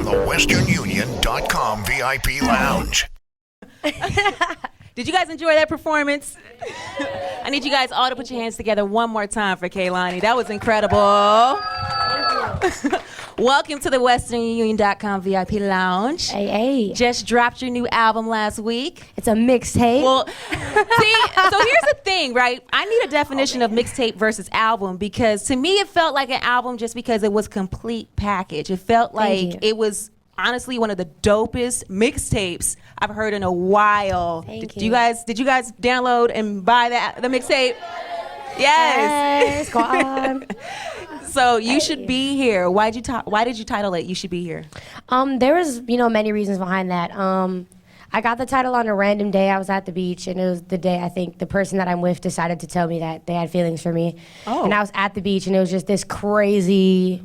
the westernunion.com VIP Lounge. Did you guys enjoy that performance? I need you guys all to put your hands together one more time for Kehlani. That was incredible. Welcome to the westernunion.com VIP Lounge. Hey. Just dropped your new album last week. It's a mixtape. Well, see, so here's the thing, right? I need a definition of mixtape versus album, because to me it felt like an album just because it was complete package. It felt like it was honestly one of the dopest mixtapes I've heard in a while. Did you guys download and buy the mixtape? Yes. Go on. So You Should Be Here. Why did you title it You Should Be Here? There was, many reasons behind that. I got the title on a random day. I was at the beach, and it was the day I think the person that I'm with decided to tell me that they had feelings for me. Oh. And I was at the beach, and it was just this crazy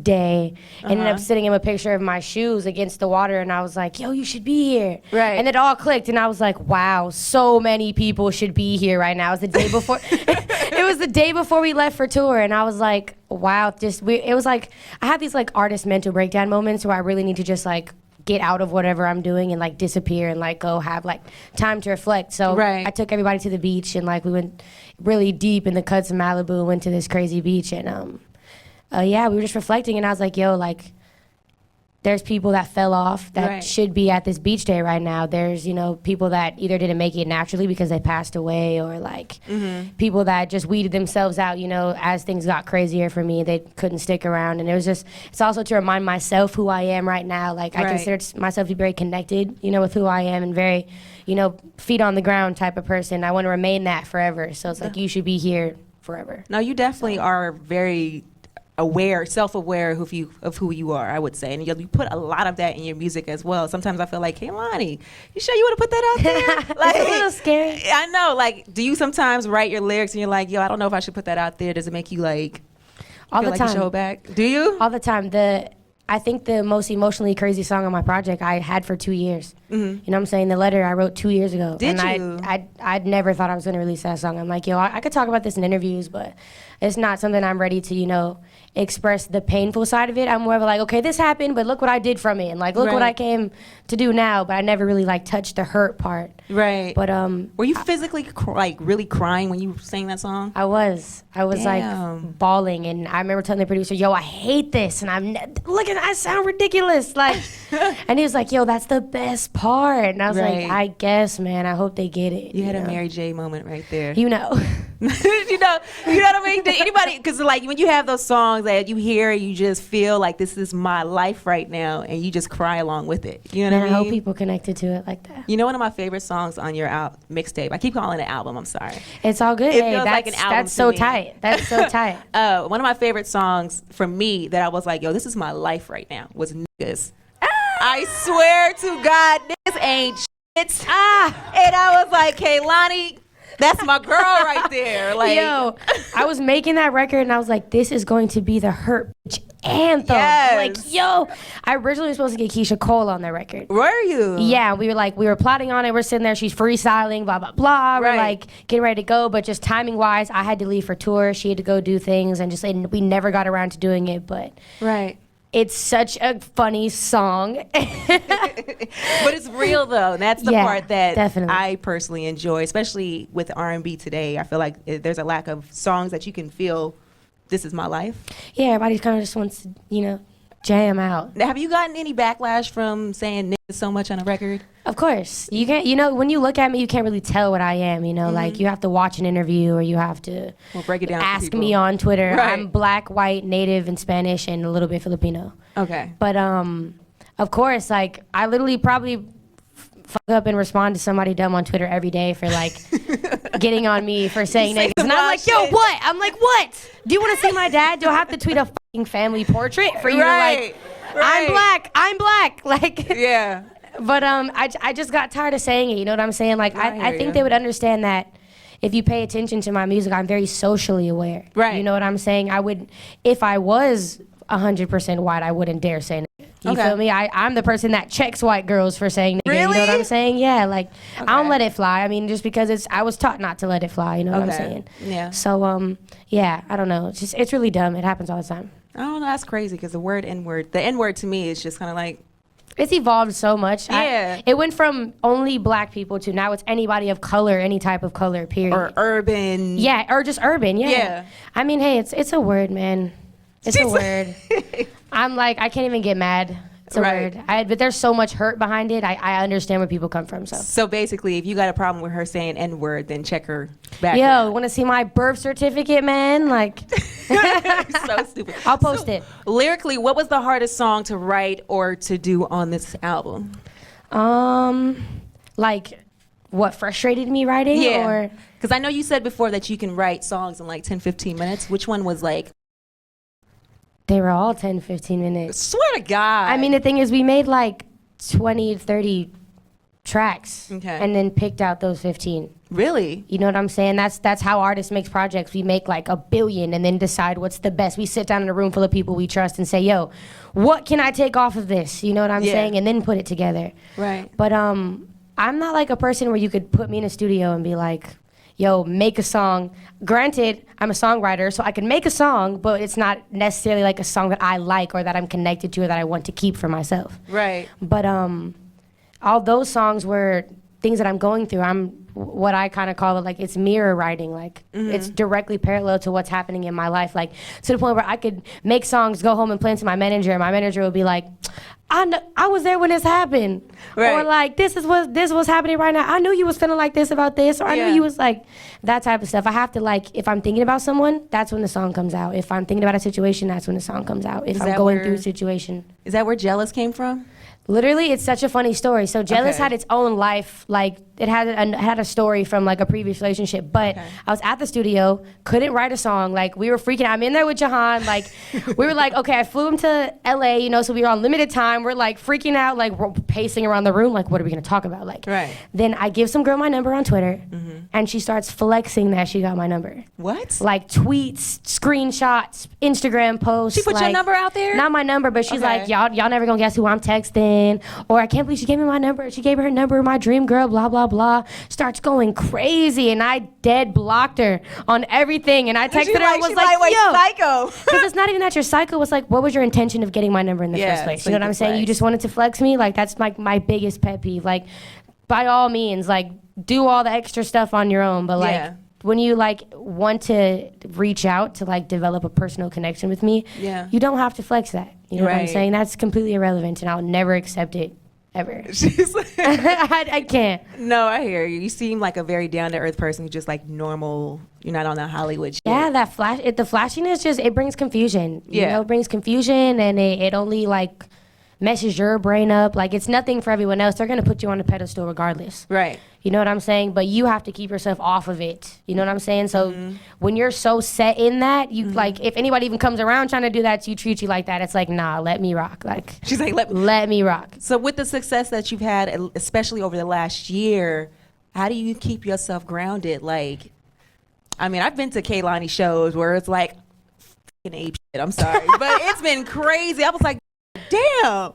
day. Ended up sitting in a picture of my shoes against the water, and I was like, yo, you should be here. Right. And it all clicked, and I was like, wow, so many people should be here right now. It was the day before. It was the day before we left for tour, and I was like, wow, it was like, I had these like artist mental breakdown moments where I really need to just like get out of whatever I'm doing and like disappear and like go have like time to reflect. So I took everybody to the beach, and like we went really deep in the cuts of Malibu and went to this crazy beach, and we were just reflecting, and I was like, yo, like, there's people that fell off that should be at this beach day right now. There's, people that either didn't make it naturally because they passed away, or like people that just weeded themselves out, as things got crazier for me. They couldn't stick around. And it's also to remind myself who I am right now. Like, I consider myself to be very connected, with who I am, and very, feet on the ground type of person. I want to remain that forever. So it's like, you should be here forever. No, you definitely are very self-aware of who you are, I would say. And you put a lot of that in your music as well. Sometimes I feel like, hey, Lonnie, you sure you want to put that out there? Like, it's a little scary. I know. Like, do you sometimes write your lyrics and you're like, yo, I don't know if I should put that out there? Does it make you like, all the like time. you show back? Do you? All the time. I think the most emotionally crazy song on my project I had for 2 years. You know what I'm saying? The letter I wrote 2 years ago. Did and you? I'd never thought I was going to release that song. I'm like, yo, I could talk about this in interviews, but it's not something I'm ready to, express the painful side of it. I'm more of like, okay, this happened, but look what I did from it, and like, look what I came to do now. But I never really like touched the hurt part. Right. But were you physically really crying when you sang that song? I was like bawling, and I remember telling the producer, yo, I hate this, and I sound ridiculous, like, and he was like, yo, that's the best part, and I was like, I guess, man, I hope they get it. You had a Mary J moment right there. You know what I mean? Anybody, because like when you have those songs that you hear, you just feel like this is my life right now, and you just cry along with it. You know what I mean? I hope people connected to it like that. One of my favorite songs on your mixtape, I keep calling it album, I'm sorry. It's all good. It feels like an album. That's so tight. That's so tight. One of my favorite songs from me that I was like, yo, this is my life right now, was Niggas. I swear to God, niggas ain't shit. And I was like, Kehlani, that's my girl right there. Like, yo, I was making that record, and I was like, this is going to be the hurt bitch anthem. Yes. Like, yo, I originally was supposed to get Keisha Cole on that record. Were you? Yeah, we were plotting on it. We're sitting there, she's freestyling, blah, blah, blah. We're like getting ready to go, but just timing wise, I had to leave for tour. She had to go do things, and we never got around to doing it, but it's such a funny song. But it's real, though. That's the part that I personally enjoy, especially with R&B today. I feel like there's a lack of songs that you can feel, this is my life. Yeah, everybody kind of just wants to, jam out. Now, have you gotten any backlash from saying niggas so much on a record? Of course. You can't, when you look at me, you can't really tell what I am, like you have to watch an interview, or you have to break it down ask me on Twitter. Right. I'm black, white, native, and Spanish, and a little bit Filipino. Okay. But of course, like, I literally probably fuck up and respond to somebody dumb on Twitter every day for like getting on me for saying niggas. And I'm like, yo, what? I'm like, what? Do you want to see my dad? Do I have to tweet a fucking family portrait for you to like, I'm black. Like, yeah. But I just got tired of saying it. You know what I'm saying? Like, I think they would understand that if you pay attention to my music, I'm very socially aware. Right. You know what I'm saying? I would, if I was 100% white, I wouldn't dare say nigga. You feel me? I'm the person that checks white girls for saying nigga. Really? You know what I'm saying? Yeah, like, I don't let it fly. I mean, just because I was taught not to let it fly. You know what I'm saying? Yeah. So, yeah, I don't know. It's really dumb. It happens all the time. I don't know. That's crazy because the N-word to me is just kind of like. It's evolved so much. Yeah. It went from only black people to now it's anybody of color, any type of color, period. Or urban. Yeah, or just urban, yeah. Yeah. I mean, hey, it's a word, man. It's a word. I'm like, I can't even get mad. It's a word. But there's so much hurt behind it. I understand where people come from. So basically, if you got a problem with her saying N-word, then check her back. Yo, want to see my birth certificate, man? Like, so stupid. I'll post it. Lyrically, what was the hardest song to write or to do on this album? Like, what frustrated me writing? Yeah. Or because I know you said before that you can write songs in like 10, 15 minutes. Which one was like? They were all 10, 15 minutes. Swear to God. I mean, the thing is, we made like 20, 30 tracks. Okay. And then picked out those 15. Really? You know what I'm saying? That's how artists make projects. We make like 1 billion and then decide what's the best. We sit down in a room full of people we trust and say, yo, what can I take off of this? You know what I'm saying? And then put it together. Right. But I'm not like a person where you could put me in a studio and be like, yo, make a song. Granted, I'm a songwriter, so I can make a song, but it's not necessarily like a song that I like or that I'm connected to or that I want to keep for myself. Right. But all those songs were things that I'm going through. I'm what I kind of call it, like, it's mirror writing. Like, it's directly parallel to what's happening in my life. Like, to the point where I could make songs, go home and play them to my manager, and my manager would be like, I was there when this happened. Right. Or like, this was happening right now. I knew you was feeling like this about this. Or I knew you was like, that type of stuff. I have to, like, if I'm thinking about someone, that's when the song comes out. If I'm thinking about a situation, that's when the song comes out. If I'm going through a situation. Is that where Jealous came from? Literally, it's such a funny story. So Jealous Okay. had its own life. Like, it had a story from like a previous relationship. But I was at the studio, couldn't write a song. Like, we were freaking out. I'm in there with Jahan. Like, we were like, okay, I flew him to LA, you know, so we were on limited time. We're like freaking out, like we're pacing around the room. Like, what are we gonna talk about? Like, then I give some girl my number on Twitter, and she starts flexing that she got my number. What? Like tweets, screenshots, Instagram posts. She put like, your number out there? Not my number, but she's like, y'all never gonna guess who I'm texting. Or I can't believe she gave me my number. She gave her number, my dream girl, blah, blah, blah. Starts going crazy, and I dead blocked her on everything. And I texted her and was like, yo. Psycho. Because it's not even that you're psycho. It's like, what was your intention of getting my number in the first place? You know what I'm saying? You just wanted to flex me? Like, that's my biggest pet peeve. Like, by all means, like, do all the extra stuff on your own. But, like, when you, like, want to reach out to, like, develop a personal connection with me, you don't have to flex that. You know what I'm saying? That's completely irrelevant, and I'll never accept it, ever. I can't. No, I hear you. You seem like a very down-to-earth person who's just, like, normal. You're not on that Hollywood shit. Yeah, the flashiness just, it brings confusion. You know, it brings confusion, and it only, like, messes your brain up. Like, it's nothing for everyone else. They're going to put you on a pedestal regardless. Right. You know what I'm saying? But you have to keep yourself off of it. You know what I'm saying? So when you're so set in that, you like, if anybody even comes around trying to do that, you treat you like that. It's like, nah, let me rock. Like, she's like, let me rock. So with the success that you've had, especially over the last year, how do you keep yourself grounded? Like, I mean, I've been to Kehlani shows where it's like, f***ing ape shit, I'm sorry. But it's been crazy. I was like, damn.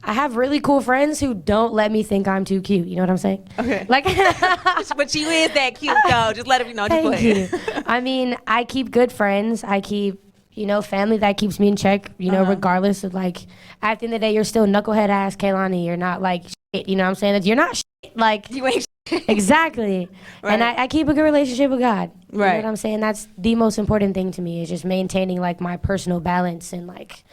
I have really cool friends who don't let me think I'm too cute. You know what I'm saying? Okay. Like, but you is that cute though. Just let them know. Thank you. I mean, I keep good friends. I keep, you know, family that keeps me in check. You know, regardless of, like, at the end of the day, you're still knucklehead ass Kehlani. You're not like shit. You know what I'm saying? That you're not shit. Like, you ain't shit. Exactly. Right. And I keep a good relationship with God. You right. know what I'm saying? That's the most important thing to me, is just maintaining, like, my personal balance and, like,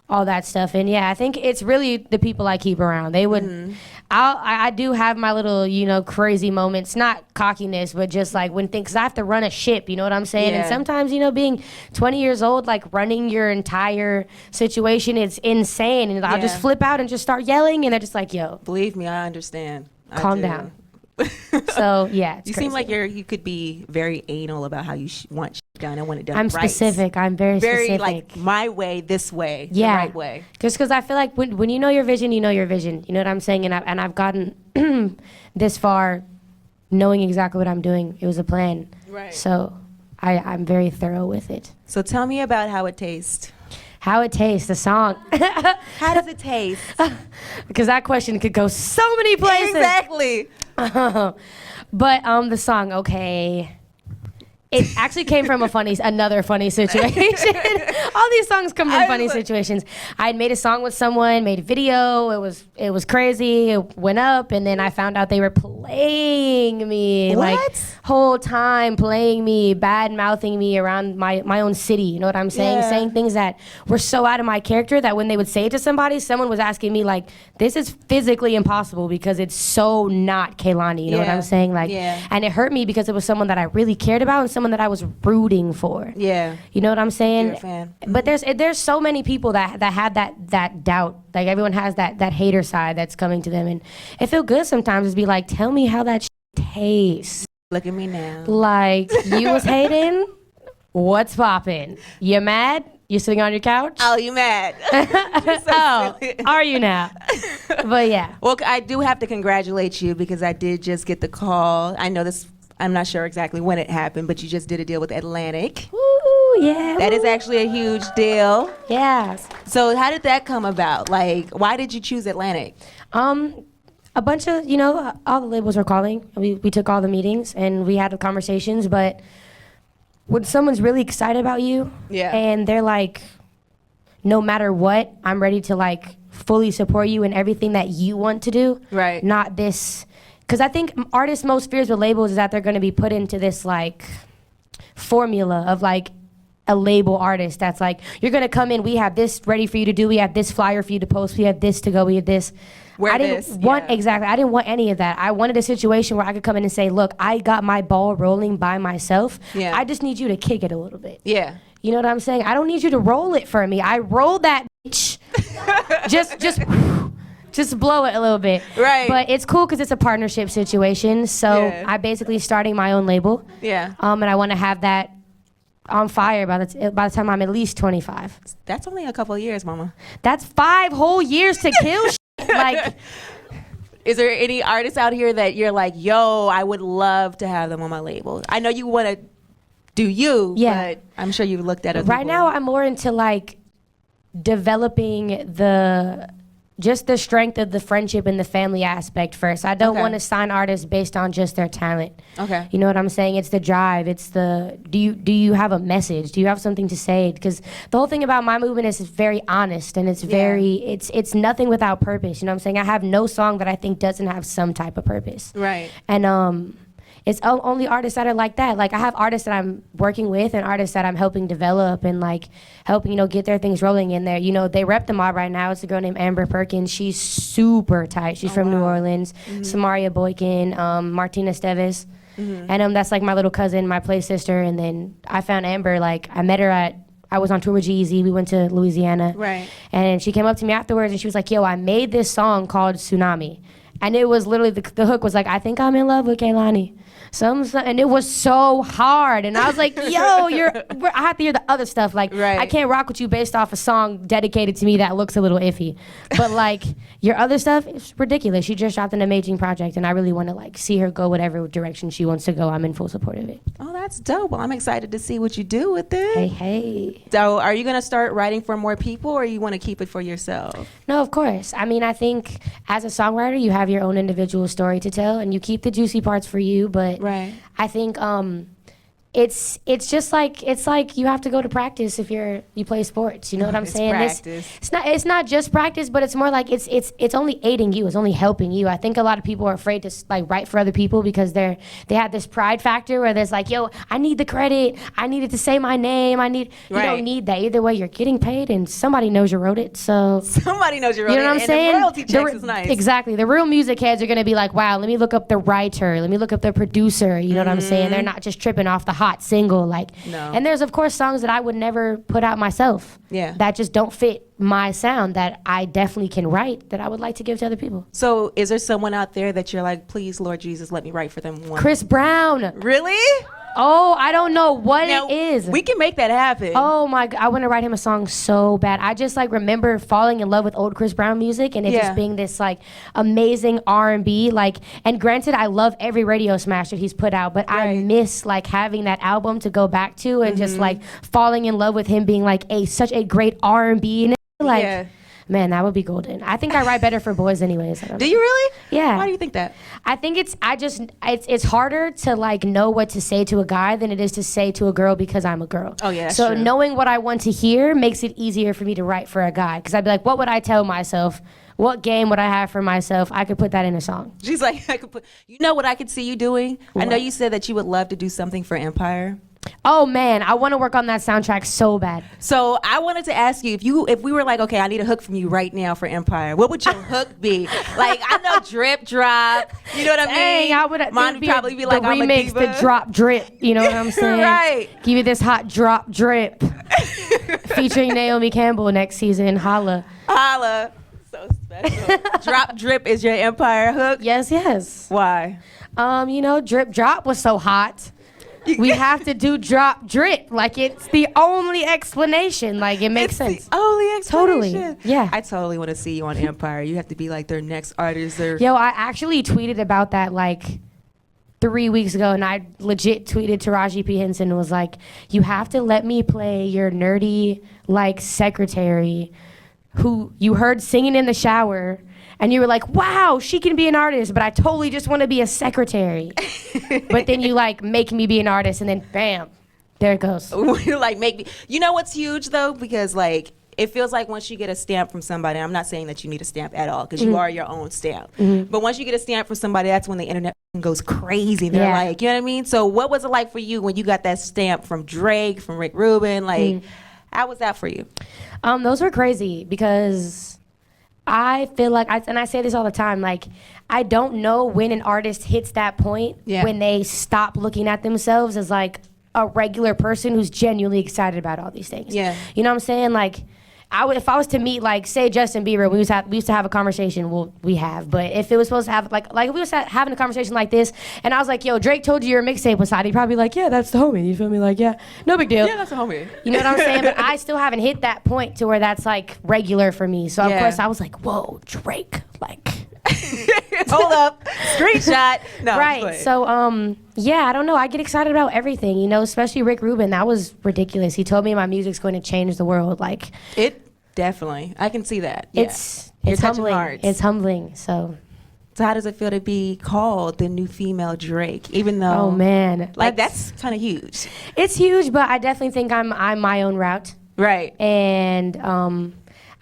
all that stuff. And yeah, I think it's really the people I keep around. They would, I do have my little, you know, crazy moments, not cockiness, but just like when things, cause I have to run a ship, you know what I'm saying? Yeah. And sometimes, you know, being 20 years old, like running your entire situation, it's insane. And I'll just flip out and just start yelling, and they're just like, yo. Believe me, I understand. Calm down. So yeah, it's you crazy. seem like you could be very anal about how you want shit done and want it done. I'm right. specific. I'm very specific. Like my way, this way, yeah, the right way. Just because I feel like when you know your vision, you know your vision. You know what I'm saying? And I've gotten this far, knowing exactly what I'm doing. It was a plan. Right. So I'm very thorough with it. So tell me about how it tastes. How it tastes, the song. How does it taste? Because that question could go so many places. Exactly. But the song, okay. It actually came from another funny situation. All these songs come from funny situations. I had made a song with someone, made a video. It was crazy. It went up, and then I found out they were playing me. What? Like, whole time playing me, bad mouthing me around my own city. You know what I'm saying? Yeah. Saying things that were so out of my character that when they would say it to somebody, someone was asking me like, "This is physically impossible because it's so not Kehlani." You know what I'm saying? Like, and it hurt me because it was someone that I really cared about and someone that I was rooting for. Yeah. You know what I'm saying? You're a fan. But there's so many people that have that doubt. Like, everyone has that hater side that's coming to them, and it feel good sometimes to be like, tell me how that tastes. Look at me now. Like, you was hating? What's poppin'? You mad? You sitting on your couch? Oh, you mad? Oh, are you now? But yeah. Well, I do have to congratulate you because I did just get the call. I know this. I'm not sure exactly when it happened, but you just did a deal with Atlantic. Ooh, yeah. That is actually a huge deal. Yes. So how did that come about? Like, why did you choose Atlantic? A bunch of, all the labels were calling. We took all the meetings and we had the conversations, but when someone's really excited about you and they're like, no matter what, I'm ready to like fully support you in everything that you want to do. Right. Not this. Because I think artists' most fears with labels is that they're going to be put into this like formula of like a label artist that's like, you're going to come in, we have this ready for you to do, we have this flyer for you to post, we have this to go, we have this. I didn't want any of that. I wanted a situation where I could come in and say, look, I got my ball rolling by myself. Yeah. I just need you to kick it a little bit. Yeah. You know what I'm saying? I don't need you to roll it for me. I rolled that bitch. Just blow it a little bit. Right. But it's cool because it's a partnership situation. So I basically starting my own label. Yeah. And I want to have that on fire by the time I'm at least 25. That's only a couple of years, mama. That's 5 whole years to kill. Like, is there any artists out here that you're like, yo, I would love to have them on my label? I know you want to do you, but I'm sure you've looked at it. Right now, I'm more into like developing the strength of the friendship and the family aspect first. I don't want to sign artists based on just their talent. Okay. You know what I'm saying? It's the drive. It's the, do you have a message? Do you have something to say? Because the whole thing about my movement is it's very honest and it's very, it's nothing without purpose. You know what I'm saying? I have no song that I think doesn't have some type of purpose. Right. And it's only artists that are like that. Like, I have artists that I'm working with and artists that I'm helping develop and like helping, get their things rolling in there. They rep the mob right now. It's a girl named Amber Perkins. She's super tight. She's from New Orleans. Samaria Boykin, Martina Steves. And that's like my little cousin, my play sister. And then I found Amber, like I met her I was on tour with G-Eazy. We went to Louisiana. Right. And she came up to me afterwards and she was like, yo, I made this song called Tsunami. And it was literally, the hook was like, I think I'm in love with Kehlani. And it was so hard. And I was like, yo, I have to hear the other stuff. Like, I can't rock with you based off a song dedicated to me that looks a little iffy. But like, your other stuff is ridiculous. She just dropped an amazing project, and I really want to like see her go whatever direction she wants to go. I'm in full support of it. Oh, that's dope. Well, I'm excited to see what you do with it. Hey. So are you going to start writing for more people, or you want to keep it for yourself? No, of course. I mean, I think as a songwriter, you have your own individual story to tell, and you keep the juicy parts for you, but I think it's just like, it's like you have to go to practice if you play sports. You know what I'm saying? Practice. It's not just practice, but it's more like it's only aiding you. It's only helping you. I think a lot of people are afraid to like write for other people because they have this pride factor where there's like, yo, I need the credit. I need it to say my name. You don't need that. Either way, you're getting paid and somebody knows you wrote it. So somebody knows you wrote it. You know what I'm saying? The royalty checks is nice. Exactly. The real music heads are gonna be like, wow, let me look up the writer. Let me look up the producer. You know what I'm saying? They're not just tripping off the hot single. Like, and there's of course songs that I would never put out myself. Yeah. That just don't fit my sound that I definitely can write that I would like to give to other people. So is there someone out there that you're like, please, Lord Jesus, let me write for them one? Chris Brown. Really? Oh, I don't know what it is. We can make that happen. Oh my God, I want to write him a song so bad. I just like remember falling in love with old Chris Brown music and it just being this like amazing R&B. Like, and granted, I love every radio smash that he's put out, but I miss like having that album to go back to and just like falling in love with him being like such a great R&B. Like, Man, that would be golden. I think I write better for boys anyways. Do you really? Yeah. Why do you think that? I think it's harder to like know what to say to a guy than it is to say to a girl because I'm a girl. Oh, yeah, that's so true. knowing what I want to hear makes it easier for me to write for a guy. Because I'd be like, what would I tell myself? What game would I have for myself? I could put that in a song. She's like, I could put. You know what I could see you doing? What? I know you said that you would love to do something for Empire. Oh man, I want to work on that soundtrack so bad. So I wanted to ask you if we were like, okay, I need a hook from you right now for Empire. What would your hook be? Like, I know drip drop. You know what I mean? Dang, I would. Mine would probably be like, the I'm a remix, diva. the drop drip. You know what I'm saying? Right. Give you this hot drop drip, featuring Naomi Campbell next season. Holla. Holla. So special. Drop drip is your Empire hook. Yes. Why? Drip drop was so hot. We have to do drop drip. Like, it's the only explanation. Like, it makes sense. The only explanation. Totally. Yeah. I totally want to see you on Empire. You have to be like their next artist. Yo, I actually tweeted about that like 3 weeks ago, and I legit tweeted to Raji P. Henson and was like, you have to let me play your nerdy, like, secretary who you heard singing in the shower, and you were like, wow, she can be an artist, but I totally just want to be a secretary. But then you, like, make me be an artist, and then, bam, there it goes. Like, make me. You know what's huge, though? Because, like, it feels like once you get a stamp from somebody, I'm not saying that you need a stamp at all, because you are your own stamp. But once you get a stamp from somebody, that's when the internet goes crazy. They're like, you know what I mean? So what was it like for you when you got that stamp from Drake, from Rick Rubin? Like, how was that for you? Those were crazy because I feel like, and I say this all the time, like, I don't know when an artist hits that point when they stop looking at themselves as like a regular person who's genuinely excited about all these things. Yeah. You know what I'm saying? Like, if I was to meet, like, say Justin Bieber, we used to have a conversation. Well, we have, but if it was supposed to have, like if we was having a conversation like this, and I was like, yo, Drake told you your mixtape was hot, he'd probably be like, yeah, that's the homie. You feel me? Like, yeah, no big deal. Yeah, that's a homie. You know what I'm saying? But I still haven't hit that point to where that's, like, regular for me. So, of course, I was like, whoa, Drake, like. Hold up. Screenshot. No, right. So, I don't know. I get excited about everything, especially Rick Rubin. That was ridiculous. He told me my music's going to change the world. Like, it definitely. I can see that. Yeah. It's You're touching humbling. hearts. It's humbling. So how does it feel to be called the new female Drake? Even though, oh man, like that's kind of huge. It's huge, but I definitely think I'm my own route. Right. And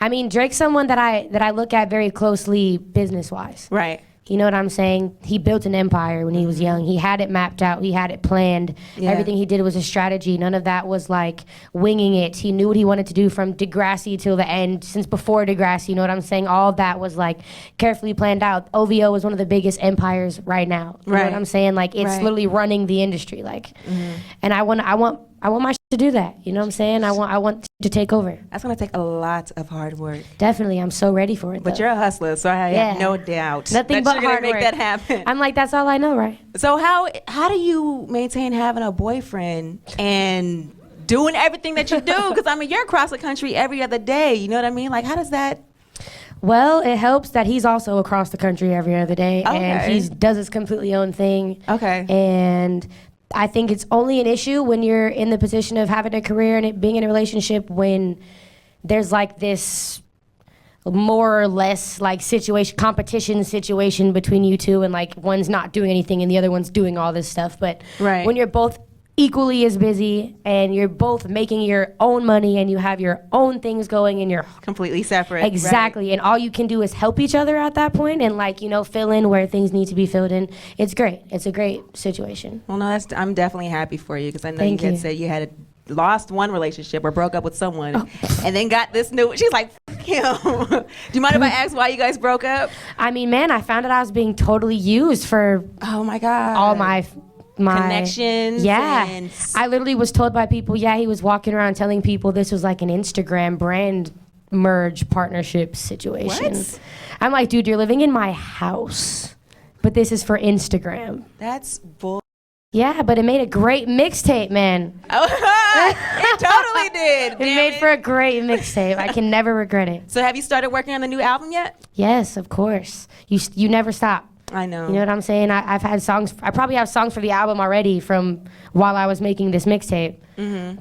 I mean, Drake's someone that I look at very closely business wise. Right. You know what I'm saying? He built an empire when he was young. He had it mapped out. He had it planned. Yeah. Everything he did was a strategy. None of that was like winging it. He knew what he wanted to do from Degrassi till the end, since before Degrassi. You know what I'm saying? All of that was like carefully planned out. OVO is one of the biggest empires right now. You know what I'm saying? Like, it's literally running the industry. Like, and I want my shit to do that. You know what I'm saying? I want to take over. That's gonna take a lot of hard work. Definitely, I'm so ready for it. But you're a hustler, so I have no doubt. Nothing but you're hard gonna make work. that happen. I'm like, that's all I know, right? So how do you maintain having a boyfriend and doing everything that you do? Because I mean, you're across the country every other day. You know what I mean? Like, how does that? Well, it helps that he's also across the country every other day, and he does his completely own thing. Okay. And I think it's only an issue when you're in the position of having a career and being in a relationship when there's like this more or less like competition situation between you two, and like one's not doing anything and the other one's doing all this stuff. But when you're both equally as busy and you're both making your own money and you have your own things going and you're completely separate. Exactly. And all you can do is help each other at that point and like, fill in where things need to be filled in. It's great. It's a great situation. Well, no, I'm definitely happy for you, because I know you had said you had lost one relationship or broke up with someone and then got this new. She's like, F him. Do you mind if I ask why you guys broke up? I mean, man, I found out I was being totally used for oh my God. all my connections. Yeah. I literally was told by people, he was walking around telling people this was like an Instagram brand merge partnership situation. What? I'm like, dude, you're living in my house, but this is for Instagram. That's bull. Yeah, but it made a great mixtape, man. It totally did. It made for a great mixtape. I can never regret it. So have you started working on the new album yet? Yes, of course. You never stop. I know. You know what I'm saying? I've had songs. I probably have songs for the album already from while I was making this mixtape.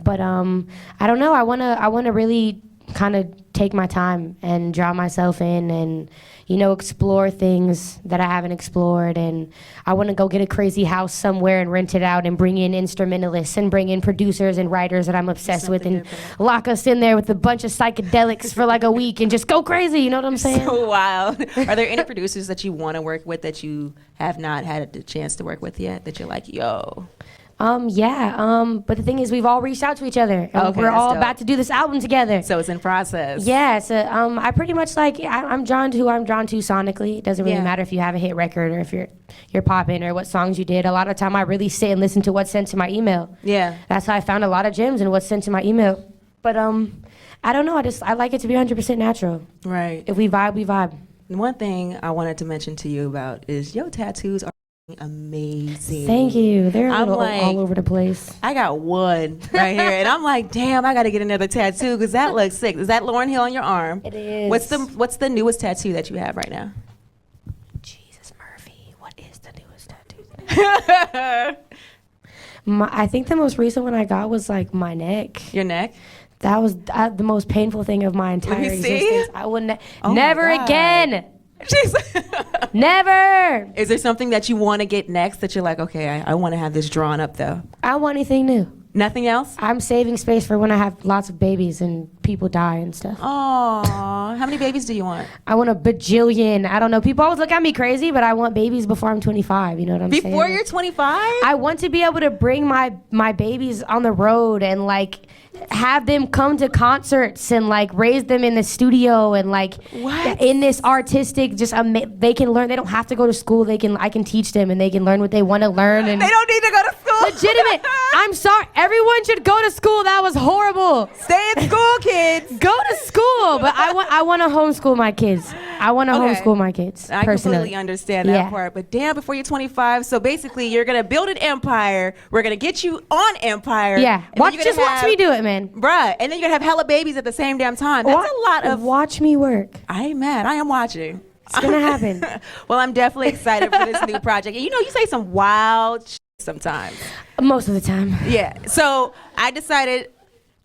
But I don't know. I wanna really kind of take my time and draw myself in and, you know, explore things that I haven't explored. And I want to go get a crazy house somewhere and rent it out and bring in instrumentalists and bring in producers and writers that I'm obsessed with and lock us in there with a bunch of psychedelics for like a week and just go crazy. You know what I'm saying? So wild. Are there any producers that you want to work with that you have not had the chance to work with yet that you're like, yo? But the thing is, we've all reached out to each other. And we're all about to do this album together. So it's in process. Yeah, so I pretty much like, I'm drawn to who I'm drawn to sonically. It doesn't really matter if you have a hit record or if you're popping or what songs you did. A lot of time I really sit and listen to what's sent to my email. Yeah. That's how I found a lot of gems and what's sent to my email. But I don't know, I like it to be 100% natural. Right. If we vibe, we vibe. One thing I wanted to mention to you about is your tattoos are amazing. Thank you. They're all over the place. I got one right here, and I'm like, damn, I got to get another tattoo because that looks sick. Is that Lauryn Hill on your arm? It is. What's the newest tattoo that you have right now? Jesus Murphy, what is the newest tattoo? I think the most recent one I got was like my neck. Your neck? That was the most painful thing of my entire existence. I would never again. Never. Is there something that you want to get next that you're like, okay, I want to have this drawn up though? I don't want anything new. Nothing else? I'm saving space for when I have lots of babies and people die and stuff. Oh, how many babies do you want? I want a bajillion. I don't know. People always look at me crazy, but I want babies before I'm 25. You know what I'm saying? Before you're 25? I want to be able to bring my babies on the road and like have them come to concerts and like raise them in the studio and like in this artistic they can learn. They don't have to go to school. I can teach them and they can learn what they want to learn. And they don't need to go to school. Legitimate. I'm sorry. Everyone should go to school. That was horrible. Stay in school, kids. Go to school. But I want to homeschool my kids. I want to homeschool my kids. I personally. completely understand that part. But damn, before you're 25, so basically you're gonna build an empire. We're gonna get you on Empire. Yeah. Watch me do it, man. Bruh. And then you're gonna have hella babies at the same damn time. That's a lot of. Watch me work. I ain't mad. I am watching. It's gonna happen. Well, I'm definitely excited for this new project. And you know, you say some wild shit sometimes. Most of the time. Yeah. So I decided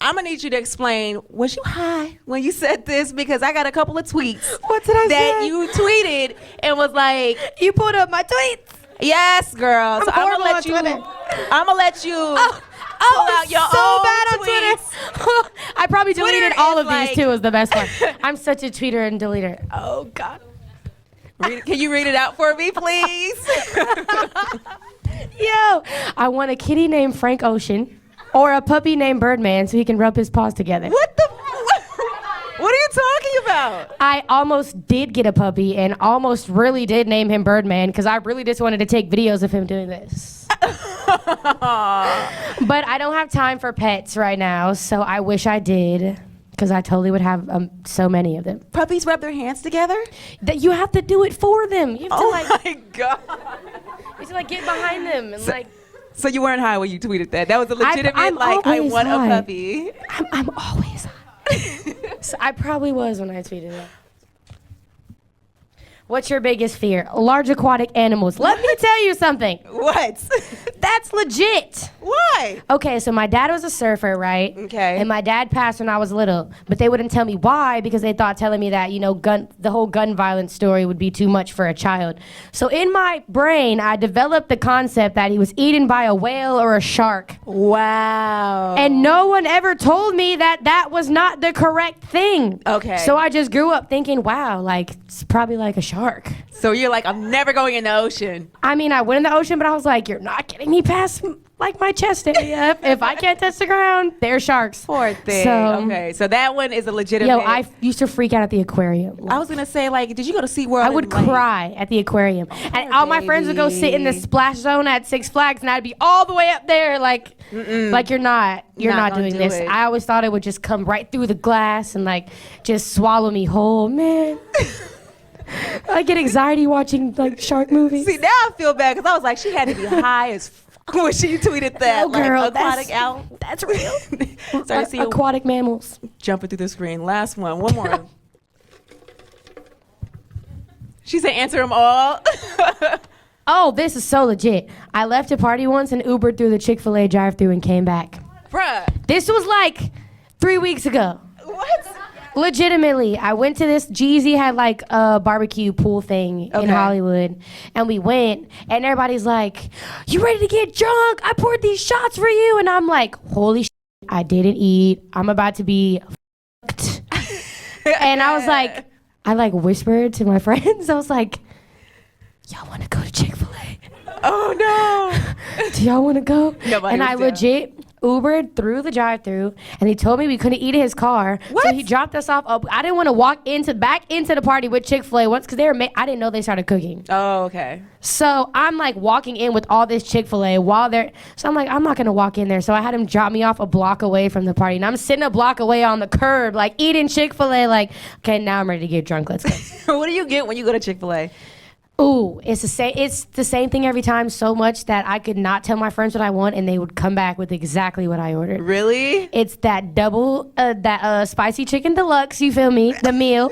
I'm gonna need you to explain, was you high when you said this? Because I got a couple of tweets. What did I say? That you tweeted and was like, you pulled up my tweets. Yes, girl. So I'm gonna let you pull out your own bad on tweets. Twitter. I probably deleted Twitter all is of these too. Was the best one. I'm such a tweeter and deleter. Oh God. Can you read it out for me, please? Yo, I want a kitty named Frank Ocean or a puppy named Birdman so he can rub his paws together. What are you talking about? I almost did get a puppy and almost really did name him Birdman because I really just wanted to take videos of him doing this. But I don't have time for pets right now, so I wish I did because I totally would have so many of them. Puppies rub their hands together? That you have to do it for them. You have to my God. You have to like get behind them and So you weren't high when you tweeted that? That was a legitimate I want a puppy. I'm always high. So I probably was when I tweeted that. What's your biggest fear? Large aquatic animals. Let me tell you something. What? That's legit. Why? Okay, so my dad was a surfer, right? Okay. And my dad passed when I was little, but they wouldn't tell me why because they thought telling me that, you know, the whole gun violence story would be too much for a child. So in my brain, I developed the concept that he was eaten by a whale or a shark. Wow. And no one ever told me that was not the correct thing. Okay. So I just grew up thinking, wow, like, it's probably like a shark. So you're like, I'm never going in the ocean. I mean, I went in the ocean, but I was like, you're not getting me past like my chest area. If I can't touch the ground, they're sharks. Poor thing. So, okay, so that one is a legitimate. Yo, I used to freak out at the aquarium. I was gonna say, like, did you go to SeaWorld? I would cry at the aquarium, and all my friends would go sit in the splash zone at Six Flags, and I'd be all the way up there, like you're not doing this. I always thought it would just come right through the glass and like just swallow me whole, man. I get anxiety watching like shark movies. See, now I feel bad because I was like, she had to be high as when she tweeted that. Oh, girl, like, aquatic owl. That's real. Started to see aquatic mammals. Jumping through the screen. Last one more. She said, answer them all. Oh, this is so legit. I left a party once and Ubered through the Chickfila drive-thru and came back. Bruh. This was like 3 weeks ago. What? Legitimately, I went to this. Jeezy had like a barbecue pool thing in Hollywood, and we went, and everybody's like, "You ready to get drunk? I poured these shots for you," and I'm like, "Holy shit, I didn't eat. I'm about to be fucked." And I was like, I like whispered to my friends. I was like, "Y'all want to go to Chick-fil-A? Oh no! Do y'all want to go?" Nobody and was I down. legit Ubered through the drive-thru, and he told me we couldn't eat in his car. What? So he dropped us off. I didn't want to walk back into the party with Chick-fil-A once because I didn't know they started cooking. Oh, okay. So I'm like walking in with all this Chick-fil-A while they're. So I'm like, I'm not gonna walk in there. So I had him drop me off a block away from the party, and I'm sitting a block away on the curb, like eating Chick-fil-A. Like, okay, now I'm ready to get drunk. Let's go. What do you get when you go to Chick-fil-A? Ooh, it's the same thing every time, so much that I could not tell my friends what I want, and they would come back with exactly what I ordered. Really? It's that spicy chicken deluxe, you feel me? The meal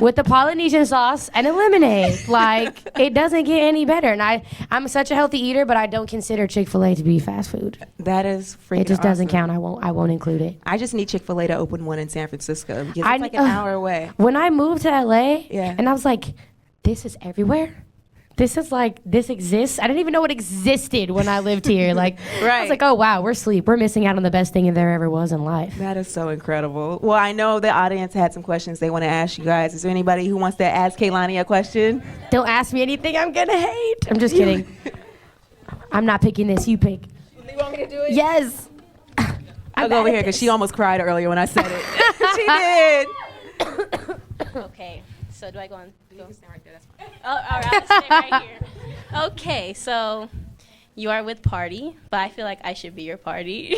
with the Polynesian sauce and a lemonade. Like, it doesn't get any better. And I'm such a healthy eater, but I don't consider Chick-fil-A to be fast food. That is freaking It just doesn't awesome. count. I won't include it. I just need Chick-fil-A to open one in San Francisco because it's like an hour away. When I moved to LA, Yeah. and I was like, this is everywhere. This exists. I didn't even know it existed when I lived here. Like, I Right. was like, oh wow, we're asleep. We're missing out on the best thing there ever was in life. That is so incredible. Well, I know the audience had some questions they want to ask you guys. Is there anybody who wants to ask Kehlani a question? Don't ask me anything I'm gonna hate. I'm just kidding. I'm not picking this. You pick. You want me to do it? Yes. I'll go over here because she almost cried earlier when I said it. She did. Okay, so do I go on? You can stand right there, that's fine. Oh, all right, I'll stand right here. Okay, so you are with Party, but I feel like I should be your party.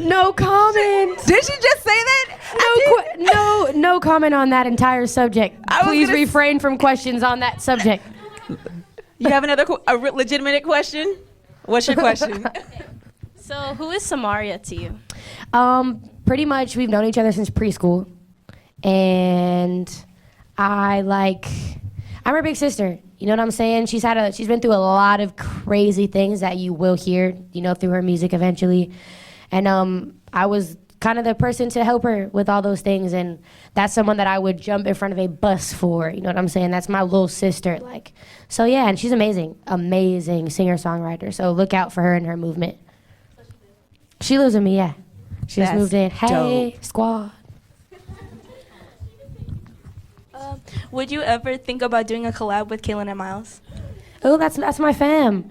No comment. Did she just say that? No comment on that entire subject. I was Please gonna refrain from questions on that subject. You have another legitimate question? What's your question? So who is Samaria to you? Pretty much we've known each other since preschool, and I'm her big sister. You know what I'm saying? She's been through a lot of crazy things that you will hear, through her music eventually. And I was kind of the person to help her with all those things, and that's someone that I would jump in front of a bus for. You know what I'm saying? That's my little sister. So yeah, and she's amazing singer-songwriter. So look out for her and her movement. She lives with me, yeah. She just That's moved in. Hey, dope. squad. Would you ever think about doing a collab with Kaylin and Miles? Oh, that's my fam.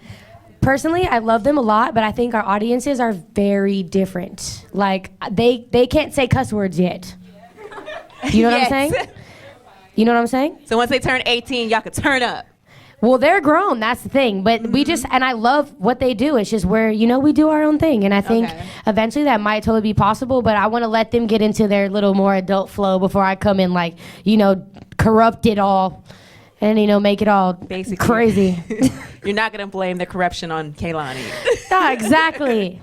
Personally, I love them a lot, but I think our audiences are very different. Like, they can't say cuss words yet. You know what I'm saying? You know what I'm saying? So once they turn 18, y'all could turn up. Well, they're grown. That's the thing. But we just, and I love what they do. It's just where, we do our own thing. And I think eventually that might totally be possible, but I want to let them get into their little more adult flow before I come in, corrupt it all and, make it all Basically. crazy. You're not going to blame the corruption on Kehlani. Yeah, exactly.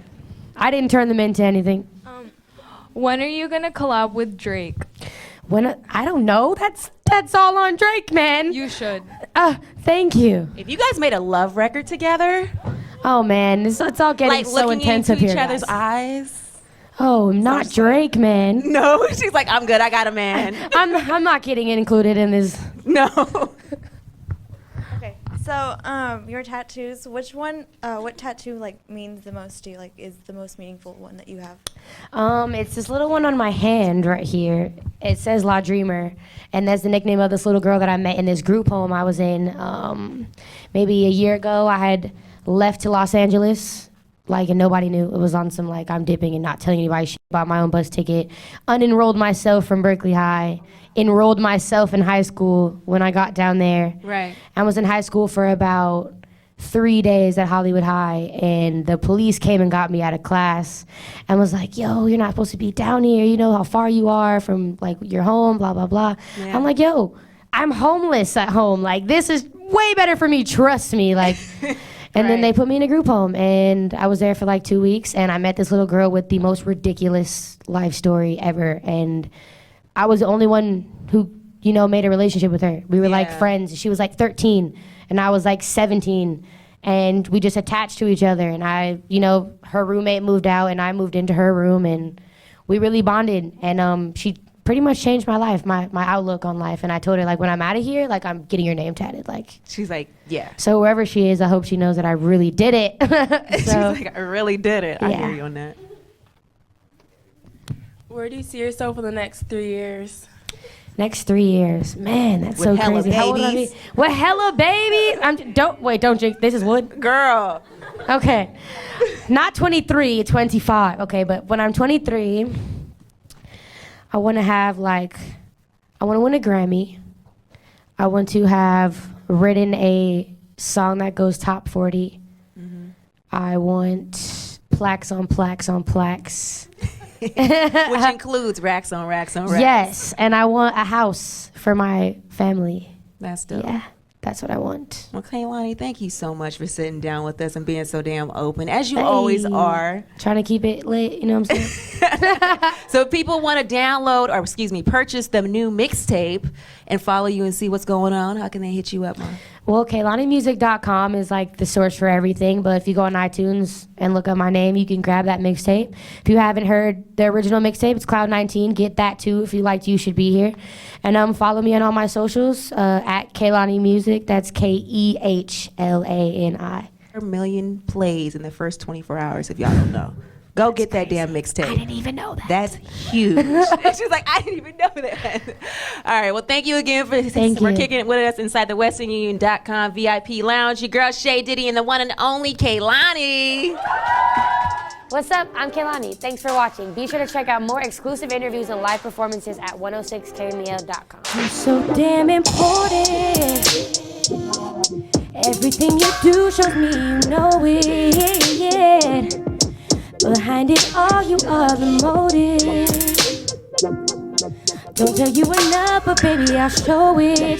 I didn't turn them into anything. When are you gonna collab with Drake? I don't know. That's all on Drake, man. You should. Thank you. If you guys made a love record together, Oh man, it's all getting so looking intense into up here. each other's guys. eyes. Oh, not Drake, man. No, she's like, I'm good. I got a man. I'm not getting included in this. No. Okay, so your tattoos, what tattoo means the most to you? Is the most meaningful one that you have? It's this little one on my hand right here. It says La Dreamer, and that's the nickname of this little girl that I met in this group home I was in. Maybe a year ago, I had left to Los Angeles, and nobody knew. It was on some I'm dipping and not telling anybody shit about my own bus ticket. Unenrolled myself from Berkeley High. Enrolled myself in high school when I got down there. Right. I was in high school for about 3 days at Hollywood High, and the police came and got me out of class and was like, yo, you're not supposed to be down here. You know how far you are from your home, blah, blah, blah. Yeah. I'm like, yo, I'm homeless at home. This is way better for me. Trust me. And then they put me in a group home, and I was there for 2 weeks, and I met this little girl with the most ridiculous life story ever. And I was the only one who, made a relationship with her. We were friends. She was 13, and I was 17, and we just attached to each other. And her roommate moved out, and I moved into her room, and we really bonded, and she pretty much changed my life, my outlook on life. And I told her, like, when I'm out of here, like, I'm getting your name tatted. Like, She's like, yeah. so wherever she is, I hope she knows that I really did it. She's like, I really did it. I hear you on that. Where do you see yourself in the next 3 years? Next 3 years, man, that's With so hella crazy. How old are babies. we? What hella babies? Don't drink. This is wood. Girl. Okay, not 23, 25. Okay, but when I'm 23, I want to win a Grammy. I want to have written a song that goes top 40. Mm-hmm. I want plaques on plaques on plaques. Which includes racks on racks on racks. Yes, and I want a house for my family. That's dope. Yeah, that's what I want. Well, Kehlani, thank you so much for sitting down with us and being so damn open, as you always are. Trying to keep it lit, you know what I'm saying? So if people want to download, or purchase the new mixtape and follow you and see what's going on, how can they hit you up, Mom? Well, KehlaniMusic.com is like the source for everything, but if you go on iTunes and look up my name, you can grab that mixtape. If you haven't heard the original mixtape, it's Cloud 19. Get that too if you liked You Should Be Here. And follow me on all my socials at Kehlani Music. That's KEHLANI. 1 million plays in the first 24 hours, if y'all don't know. Go get that damn mixtape. I didn't even know that. That's huge. She's like, I didn't even know that. All right. Well, thank you again for kicking it with us inside the WesternUnion.com VIP Lounge. Your girl Shay Diddy and the one and only Kehlani. What's up? I'm Kehlani. Thanks for watching. Be sure to check out more exclusive interviews and live performances at 106KMEL.com. You're so damn important. Everything you do shows me you know it. Behind it all, you are the motive. Don't tell you enough, but baby, I'll show it.